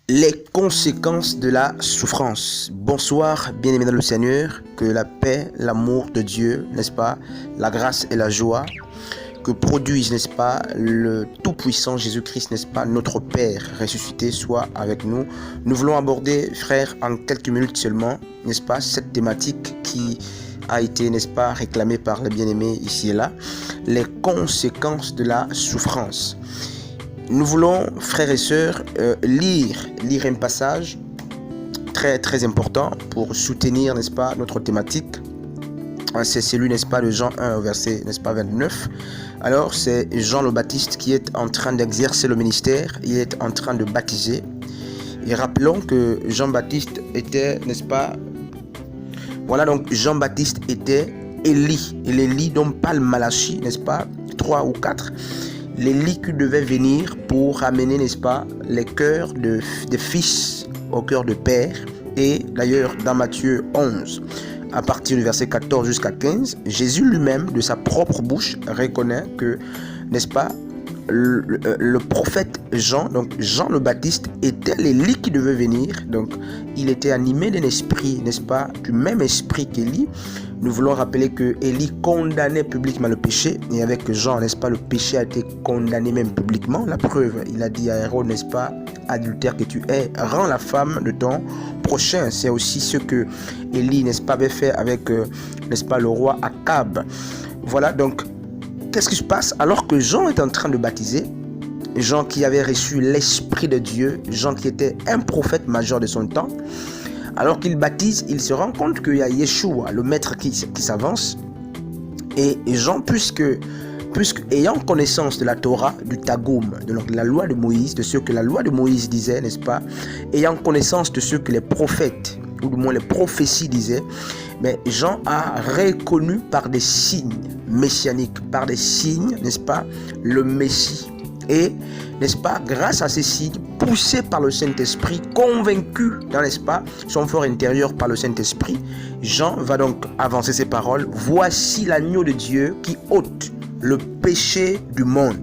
Les conséquences de la souffrance. Bonsoir, bien-aimés dans le Seigneur, que la paix, l'amour de Dieu, n'est-ce pas, la grâce et la joie que produisent, n'est-ce pas, le tout-puissant Jésus-Christ, n'est-ce pas, notre Père ressuscité, soit avec nous. Nous voulons aborder, frères, en quelques minutes seulement, n'est-ce pas, cette thématique qui a été, n'est-ce pas, réclamée par les bien-aimés ici et là, les conséquences de la souffrance. Nous voulons, frères et sœurs, lire un passage très important pour soutenir, n'est-ce pas, notre thématique. C'est celui, n'est-ce pas, de Jean 1, verset, n'est-ce pas, 29. Alors, c'est Jean le Baptiste qui est en train d'exercer le ministère. Il est en train de baptiser. Et rappelons que Jean-Baptiste était, n'est-ce pas, voilà, donc Jean-Baptiste était Élie. Et l'Élie dont parle Malachie, n'est-ce pas, 3 ou 4. L'Élie qui devait venir pour ramener, n'est-ce pas, les cœurs des fils au cœur de père. Et d'ailleurs, dans Matthieu 11, à partir du verset 14 jusqu'à 15, Jésus lui-même, de sa propre bouche, reconnaît que, n'est-ce pas, le prophète Jean, donc Jean le Baptiste, était l'Élie qui devait venir. Donc, il était animé d'un esprit, n'est-ce pas, du même esprit qu'Élie. Nous voulons rappeler que Élie condamnait publiquement le péché, et avec Jean, n'est-ce pas, le péché a été condamné même publiquement. La preuve, il a dit à Hérode, n'est-ce pas, adultère que tu es, rends la femme de ton prochain. C'est aussi ce que Élie, n'est-ce pas, avait fait avec, n'est-ce pas, le roi Akab. Voilà, donc, qu'est-ce qui se passe alors que Jean est en train de baptiser? Jean qui avait reçu l'Esprit de Dieu, Jean qui était un prophète majeur de son temps. Alors qu'il baptise, il se rend compte qu'il y a Yeshua, le maître qui s'avance. Et Jean, puisque ayant connaissance de la Torah, du Targum, de la loi de Moïse, de ce que la loi de Moïse disait, n'est-ce pas, ayant connaissance de ce que les prophètes, ou du moins les prophéties disaient, mais Jean a reconnu par des signes messianiques, par des signes, n'est-ce pas, le Messie. Et, n'est-ce pas, grâce à ces signes, poussé par le Saint-Esprit, convaincu, n'est-ce pas, son fort intérieur par le Saint-Esprit, Jean va donc avancer ses paroles. Voici l'agneau de Dieu qui ôte le péché du monde.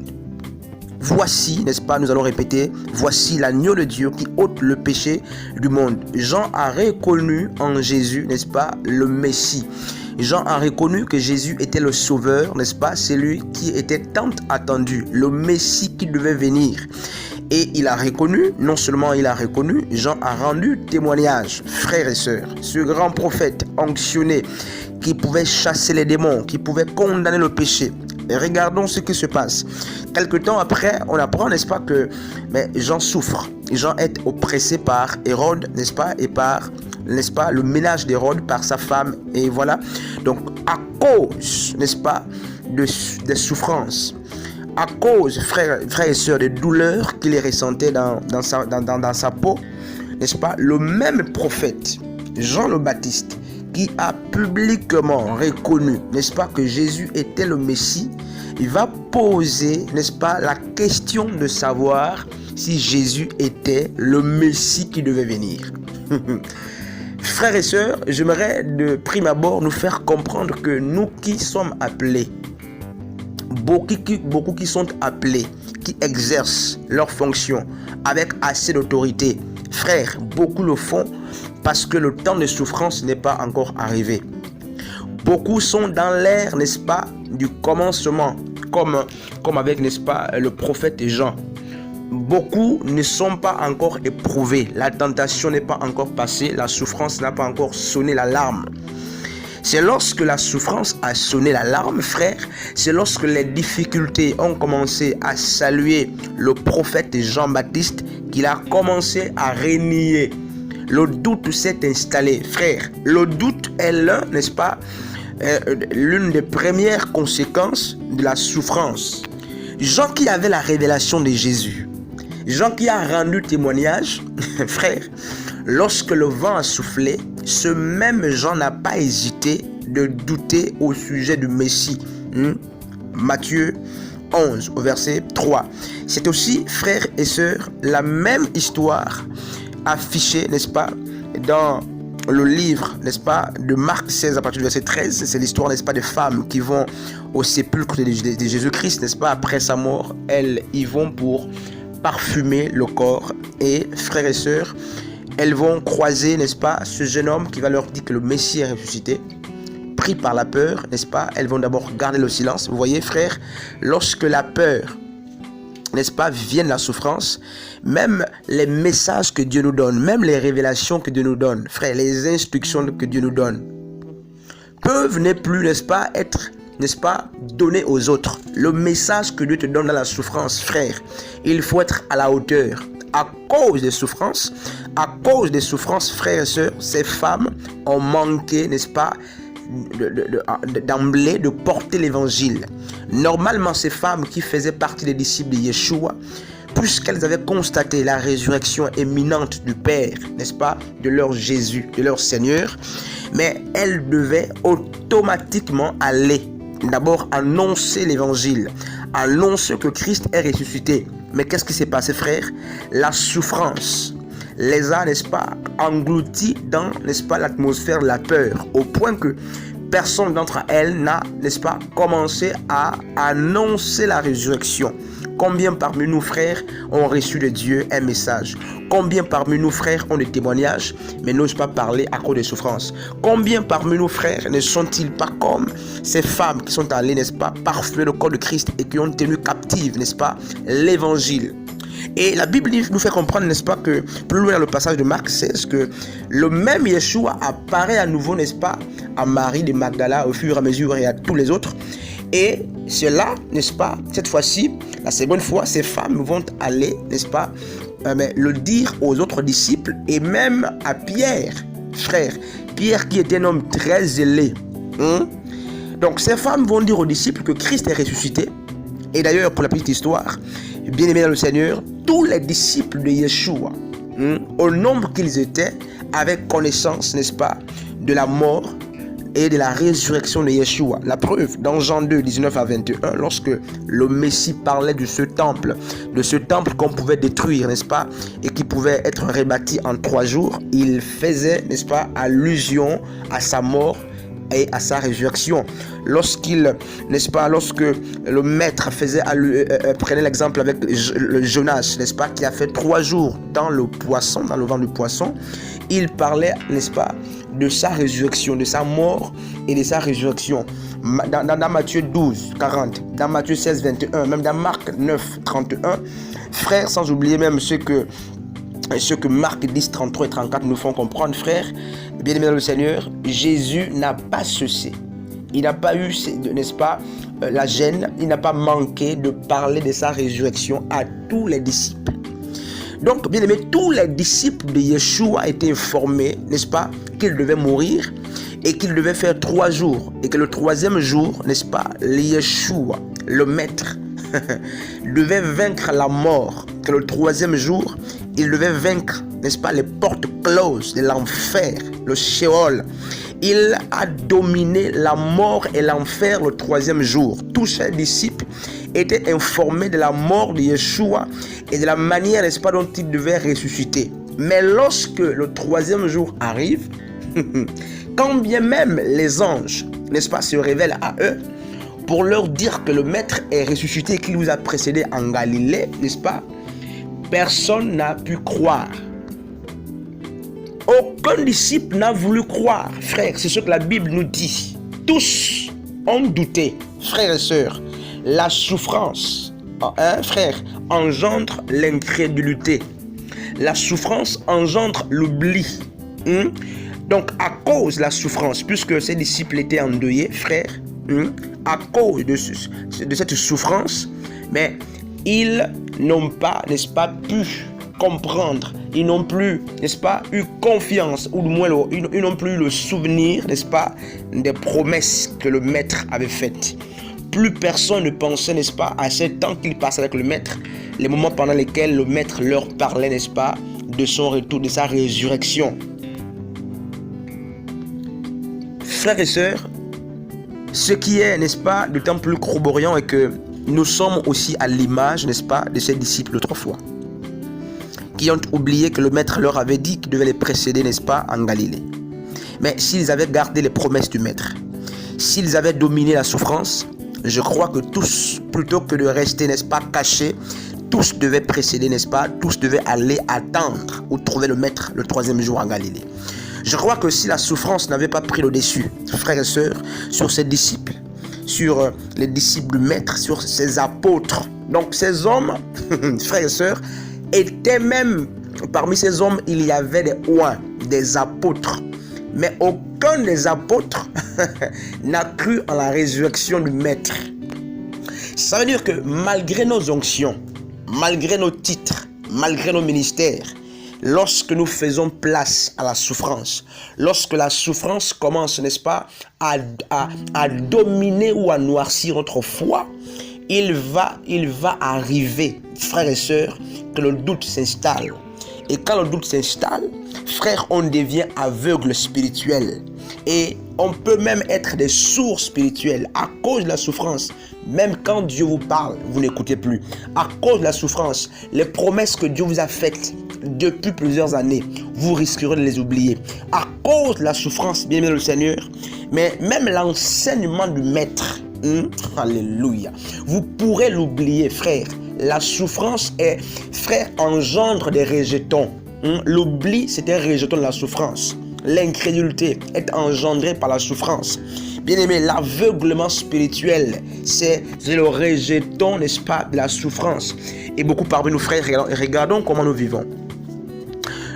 Voici, n'est-ce pas, nous allons répéter, voici l'agneau de Dieu qui ôte le péché du monde. Jean a reconnu en Jésus, n'est-ce pas, le Messie. Jean a reconnu que Jésus était le sauveur, n'est-ce pas, celui qui était tant attendu, le Messie qui devait venir. Et il a reconnu, non seulement il a reconnu, Jean a rendu témoignage, frères et sœurs, ce grand prophète onctionné qui pouvait chasser les démons, qui pouvait condamner le péché. Et regardons ce qui se passe. Quelque temps après, on apprend, n'est-ce pas, que Jean souffre. Jean est oppressé par Hérode, n'est-ce pas, et par, n'est-ce pas, le ménage d'Hérode par sa femme. Et voilà. Donc, à cause, n'est-ce pas, des souffrances, à cause, frères et sœurs, des douleurs qu'il ressentait dans sa peau, n'est-ce pas, le même prophète, Jean le Baptiste, qui a publiquement reconnu, n'est-ce pas, que Jésus était le Messie, il va poser, n'est-ce pas, la question de savoir si Jésus était le Messie qui devait venir. Frères et sœurs, j'aimerais de prime abord nous faire comprendre que nous qui sommes appelés, beaucoup qui sont appelés, qui exercent leurs fonctions avec assez d'autorité, frères, beaucoup le font parce que le temps de souffrance n'est pas encore arrivé. Beaucoup sont dans l'ère, n'est-ce pas, du commencement, comme avec, n'est-ce pas, le prophète Jean. Beaucoup ne sont pas encore éprouvés. La tentation n'est pas encore passée. La souffrance n'a pas encore sonné l'alarme. C'est lorsque la souffrance a sonné l'alarme, frère, c'est lorsque les difficultés ont commencé à saluer le prophète Jean-Baptiste qu'il a commencé à renier. Le doute s'est installé, frère. Le doute est n'est-ce pas, l'une des premières conséquences de la souffrance. Jean qui avait la révélation de Jésus, Jean qui a rendu témoignage, frère, lorsque le vent a soufflé, ce même Jean n'a pas hésité de douter au sujet du Messie. Matthieu 11, au verset 3. C'est aussi, frères et sœurs, la même histoire affichée, n'est-ce pas, dans le livre, n'est-ce pas, de Marc 16 à partir du verset 13. C'est l'histoire, n'est-ce pas, des femmes qui vont au sépulcre de Jésus-Christ, n'est-ce pas, après sa mort. Elles y vont pour parfumer le corps. Et frères et sœurs, elles vont croiser, n'est-ce pas, ce jeune homme qui va leur dire que le Messie est ressuscité. Pris par la peur, n'est-ce pas, elles vont d'abord garder le silence. Vous voyez, frères, lorsque la peur, n'est-ce pas, vient de la souffrance, même les messages que Dieu nous donne, même les révélations que Dieu nous donne, frères, les instructions que Dieu nous donne, peuvent ne plus, n'est-ce pas, être, n'est-ce pas, données aux autres. Le message que Dieu te donne dans la souffrance, frère, il faut être à la hauteur. À cause des souffrances, frères et sœurs, ces femmes ont manqué, n'est-ce pas, d'emblée de porter l'évangile. Normalement, ces femmes qui faisaient partie des disciples de Yeshua, puisqu'elles avaient constaté la résurrection imminente du Père, n'est-ce pas, de leur Jésus, de leur Seigneur, mais elles devaient automatiquement aller d'abord annoncer l'évangile, annoncer que Christ est ressuscité. Mais qu'est-ce qui s'est passé, frère? La souffrance les a, n'est-ce pas, engloutis dans, n'est-ce pas, l'atmosphère de la peur, au point que personne d'entre elles n'a, n'est-ce pas, commencé à annoncer la résurrection. Combien parmi nous, frères, ont reçu de Dieu un message? Combien parmi nous, frères, ont des témoignages, mais n'osent pas parler à cause des souffrances? Combien parmi nous, frères, ne sont-ils pas comme ces femmes qui sont allées, n'est-ce pas, parfumer le corps de Christ et qui ont tenu captive, n'est-ce pas, l'évangile? Et la Bible nous fait comprendre, n'est-ce pas, que plus loin dans le passage de Marc 16, que le même Yeshua apparaît à nouveau, n'est-ce pas, à Marie de Magdala au fur et à mesure et à tous les autres. Et cela, n'est-ce pas, cette fois-ci, la seconde fois, ces femmes vont aller, n'est-ce pas, le dire aux autres disciples et même à Pierre, frère. Pierre qui était un homme très zélé. Donc ces femmes vont dire aux disciples que Christ est ressuscité. Et d'ailleurs, pour la petite histoire, bien aimés dans le Seigneur, tous les disciples de Yeshua, au nombre qu'ils étaient, avaient connaissance, n'est-ce pas, de la mort et de la résurrection de Yeshua. La preuve, dans Jean 2, 19 à 21, lorsque le Messie parlait de ce temple qu'on pouvait détruire, n'est-ce pas, et qui pouvait être rebâti en 3 jours, il faisait, n'est-ce pas, allusion à sa mort et à sa résurrection. Lorsqu'il, n'est-ce pas, lorsque le maître prenait l'exemple avec le Jonas, n'est-ce pas, qui a fait 3 jours dans le poisson, dans le ventre du poisson, il parlait, n'est-ce pas, de sa résurrection, de sa mort et de sa résurrection. Dans Matthieu 12, 40, dans Matthieu 16, 21, même dans Marc 9, 31, frères, sans oublier même ce que Marc 10, 33 et 34 nous font comprendre, frères, bien aimés dans le Seigneur, Jésus n'a pas cessé. Il n'a pas eu, n'est-ce pas, la gêne, il n'a pas manqué de parler de sa résurrection à tous les disciples. Donc, bien aimés, tous les disciples de Yeshua étaient informés, n'est-ce pas, qu'il devait mourir et qu'il devait faire 3 jours. Et que le 3e jour, n'est-ce pas, Yeshua, le maître, devait vaincre la mort. Que le 3e jour, il devait vaincre, n'est-ce pas, les portes closes de l'enfer, le Sheol. Il a dominé la mort et l'enfer le 3e jour. Tous ses disciples étaient informés de la mort de Yeshua et de la manière, n'est-ce pas, dont il devait ressusciter. Mais lorsque le 3e jour arrive, quand bien même les anges, n'est-ce pas, se révèlent à eux pour leur dire que le maître est ressuscité et qu'il vous a précédé en Galilée, n'est-ce pas, personne n'a pu croire. Aucun disciple n'a voulu croire, frère. C'est ce que la Bible nous dit. Tous ont douté, frères et sœurs. La souffrance, frère, engendre l'incrédulité. La souffrance engendre l'oubli. Donc, à cause de la souffrance, puisque ces disciples étaient endeuillés, frère, à cause de cette souffrance, mais ils n'ont pas, n'est-ce pas, pu comprendre. Ils n'ont plus, n'est-ce pas, eu confiance, ou du moins ils n'ont plus eu le souvenir, n'est-ce pas, des promesses que le maître avait faites. Plus personne ne pensait, n'est-ce pas, à ce temps qu'il passait avec le maître, les moments pendant lesquels le maître leur parlait, n'est-ce pas, de son retour, de sa résurrection. Frères et sœurs, ce qui est, n'est-ce pas, d'autant plus corroborant est que nous sommes aussi à l'image, n'est-ce pas, de ces disciples autrefois, qui ont oublié que le maître leur avait dit qu'il devait les précéder, n'est-ce pas, en Galilée. Mais s'ils avaient gardé les promesses du maître, s'ils avaient dominé la souffrance, je crois que tous, plutôt que de rester, n'est-ce pas, cachés, tous devaient précéder, n'est-ce pas? Tous devaient aller attendre ou trouver le maître le troisième jour en Galilée. Je crois que si la souffrance n'avait pas pris le dessus, frères et sœurs, sur ses disciples, sur les disciples du maître, sur ses apôtres, donc ces hommes, frères et sœurs, étaient même, parmi ces hommes, il y avait des oins, des apôtres. Mais aucun des apôtres n'a cru en la résurrection du maître. Ça veut dire que malgré nos onctions, malgré nos titres, malgré nos ministères, lorsque nous faisons place à la souffrance, lorsque la souffrance commence, n'est-ce pas, à dominer ou à noircir notre foi, il va arriver, frères et sœurs, que le doute s'installe. Et quand le doute s'installe, frère, on devient aveugle spirituel. Et on peut même être des sourds spirituels à cause de la souffrance. Même quand Dieu vous parle, vous n'écoutez plus. À cause de la souffrance, les promesses que Dieu vous a faites depuis plusieurs années, vous risquerez de les oublier. À cause de la souffrance, bien aimé le Seigneur, mais même l'enseignement du maître, alléluia, vous pourrez l'oublier, frère. La souffrance frère, engendre des rejetons. L'oubli, c'est un rejeton de la souffrance. L'incrédulité est engendrée par la souffrance. Bien aimé, l'aveuglement spirituel, c'est le rejeton, n'est-ce pas, de la souffrance. Et beaucoup parmi nous, frères, regardons comment nous vivons.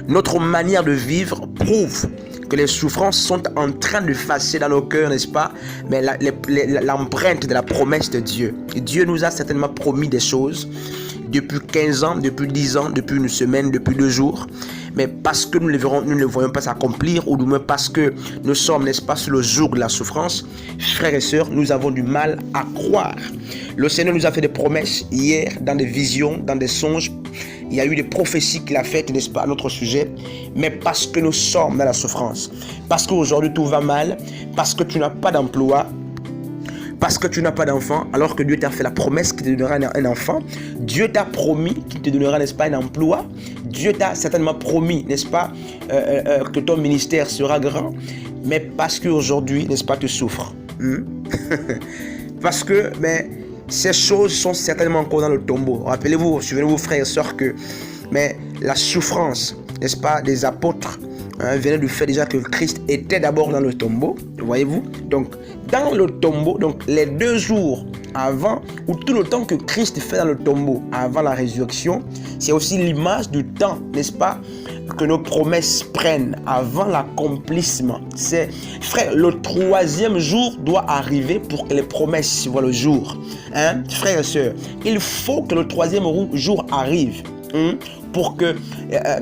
Notre manière de vivre prouve que les souffrances sont en train de effacer dans nos cœurs, n'est-ce pas, mais l'empreinte de la promesse de Dieu. Et Dieu nous a certainement promis des choses depuis 15 ans, depuis 10 ans, depuis une semaine, depuis 2 jours. Mais parce que nous ne le voyons pas s'accomplir, ou du moins parce que nous sommes, n'est-ce pas, sur le jour de la souffrance, frères et sœurs, nous avons du mal à croire. Le Seigneur nous a fait des promesses hier, dans des visions, dans des songes. Il y a eu des prophéties qu'il a faites, n'est-ce pas, à notre sujet. Mais parce que nous sommes dans la souffrance, parce qu'aujourd'hui tout va mal, parce que tu n'as pas d'emploi, parce que tu n'as pas d'enfant, alors que Dieu t'a fait la promesse qu'il te donnera un enfant. Dieu t'a promis qu'il te donnera, n'est-ce pas, un emploi. Dieu t'a certainement promis, n'est-ce pas, que ton ministère sera grand. Mais parce qu'aujourd'hui, n'est-ce pas, tu souffres. Parce que, mais ces choses sont certainement encore dans le tombeau. Rappelez-vous, souvenez-vous, frères et sœurs, que mais la souffrance, n'est-ce pas, des apôtres, venait du fait déjà que Christ était d'abord dans le tombeau, voyez-vous. Donc, dans le tombeau, donc les 2 jours avant, ou tout le temps que Christ fait dans le tombeau, avant la résurrection, c'est aussi l'image du temps, n'est-ce pas, que nos promesses prennent avant l'accomplissement. C'est, frère, le 3e jour doit arriver pour que les promesses voient le jour. Frères et sœurs, il faut que le 3e jour arrive. Pour que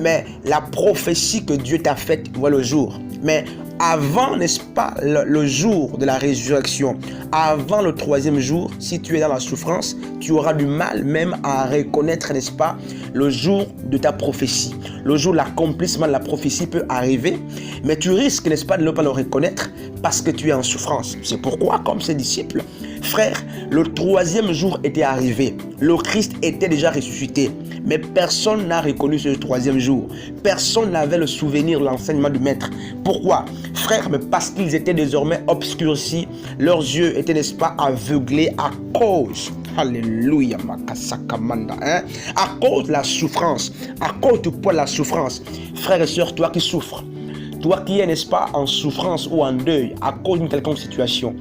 mais la prophétie que Dieu t'a faite voit le jour. Mais avant, n'est-ce pas, le jour de la résurrection, avant le 3e jour, si tu es dans la souffrance, tu auras du mal même à reconnaître, n'est-ce pas, le jour de ta prophétie. Le jour de l'accomplissement de la prophétie peut arriver, mais tu risques, n'est-ce pas, de ne pas le reconnaître parce que tu es en souffrance. C'est pourquoi, comme ses disciples, frère, le 3e jour était arrivé. Le Christ était déjà ressuscité. Mais personne n'a reconnu ce 3e jour. Personne n'avait le souvenir de l'enseignement du Maître. Pourquoi? Frère, mais parce qu'ils étaient désormais obscurcis. Leurs yeux étaient, n'est-ce pas, aveuglés à cause. Alléluia, makasakamanda. À cause de la souffrance. À cause du poids de la souffrance. Frère et sœur, toi qui souffres. Toi qui es, n'est-ce pas, en souffrance ou en deuil à cause d'une quelconque situation.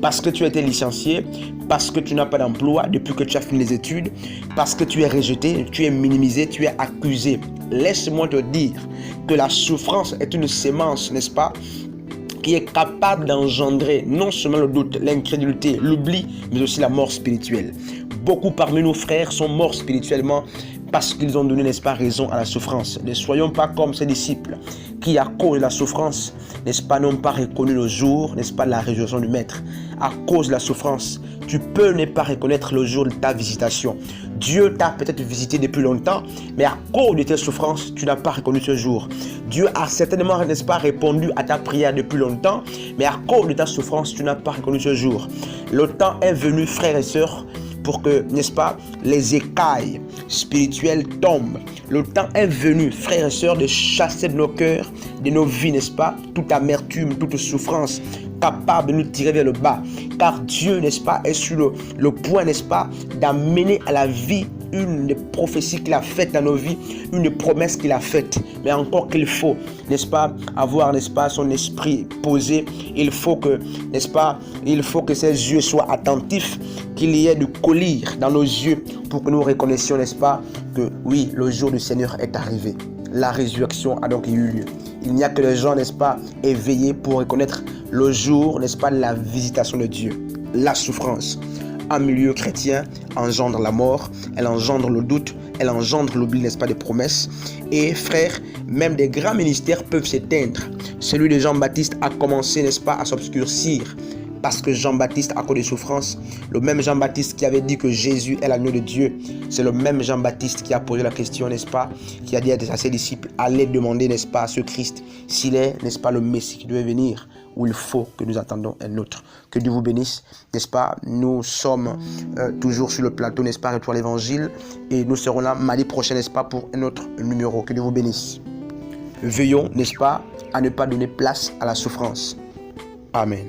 Parce que tu as été licencié, parce que tu n'as pas d'emploi depuis que tu as fini les études, parce que tu es rejeté, tu es minimisé, tu es accusé. Laisse-moi te dire que la souffrance est une sémence, n'est-ce pas, qui est capable d'engendrer non seulement le doute, l'incrédulité, l'oubli, mais aussi la mort spirituelle. Beaucoup parmi nos frères sont morts spirituellement parce qu'ils ont donné, n'est-ce pas, raison à la souffrance. Ne soyons pas comme ces disciples qui, à cause de la souffrance, n'est-ce pas, n'ont pas reconnu le jour, n'est-ce pas, de la résurrection du Maître. À cause de la souffrance, tu peux ne pas reconnaître le jour de ta visitation. Dieu t'a peut-être visité depuis longtemps, mais à cause de tes souffrances, tu n'as pas reconnu ce jour. Dieu a certainement, n'est-ce pas, répondu à ta prière depuis longtemps, mais à cause de ta souffrance, tu n'as pas reconnu ce jour. Le temps est venu, frères et sœurs, pour que, n'est-ce pas, les écailles spirituelles tombent. Le temps est venu, frères et sœurs, de chasser de nos cœurs, de nos vies, n'est-ce pas, toute amertume, toute souffrance, capable de nous tirer vers le bas. Car Dieu, n'est-ce pas, est sur le point, n'est-ce pas, d'amener à la vie une des prophéties qu'il a faites dans nos vies, une des promesses qu'il a faites. Mais encore qu'il faut, n'est-ce pas, avoir, n'est-ce pas, son esprit posé. Il faut que, n'est-ce pas, il faut que ses yeux soient attentifs, qu'il y ait du collyre dans nos yeux pour que nous reconnaissions, n'est-ce pas, que oui, le jour du Seigneur est arrivé. La résurrection a donc eu lieu. Il n'y a que les gens, n'est-ce pas, éveillés pour reconnaître le jour, n'est-ce pas, de la visitation de Dieu. La souffrance en milieu chrétien engendre la mort, elle engendre le doute, elle engendre l'oubli, n'est-ce pas, des promesses. Et frères, même des grands ministères peuvent s'éteindre. Celui de Jean-Baptiste a commencé, n'est-ce pas, à s'obscurcir. Parce que Jean-Baptiste, à cause des souffrances, le même Jean-Baptiste qui avait dit que Jésus est l'agneau de Dieu, c'est le même Jean-Baptiste qui a posé la question, n'est-ce pas, qui a dit à ses disciples, allez demander, n'est-ce pas, à ce Christ, s'il est, n'est-ce pas, le Messie qui devait venir, ou il faut que nous attendons un autre. Que Dieu vous bénisse, n'est-ce pas, nous sommes toujours sur le plateau, n'est-ce pas, Retour à l'Évangile, et nous serons là mardi prochain, n'est-ce pas, pour un autre numéro. Que Dieu vous bénisse. Veillons, n'est-ce pas, à ne pas donner place à la souffrance. Amen.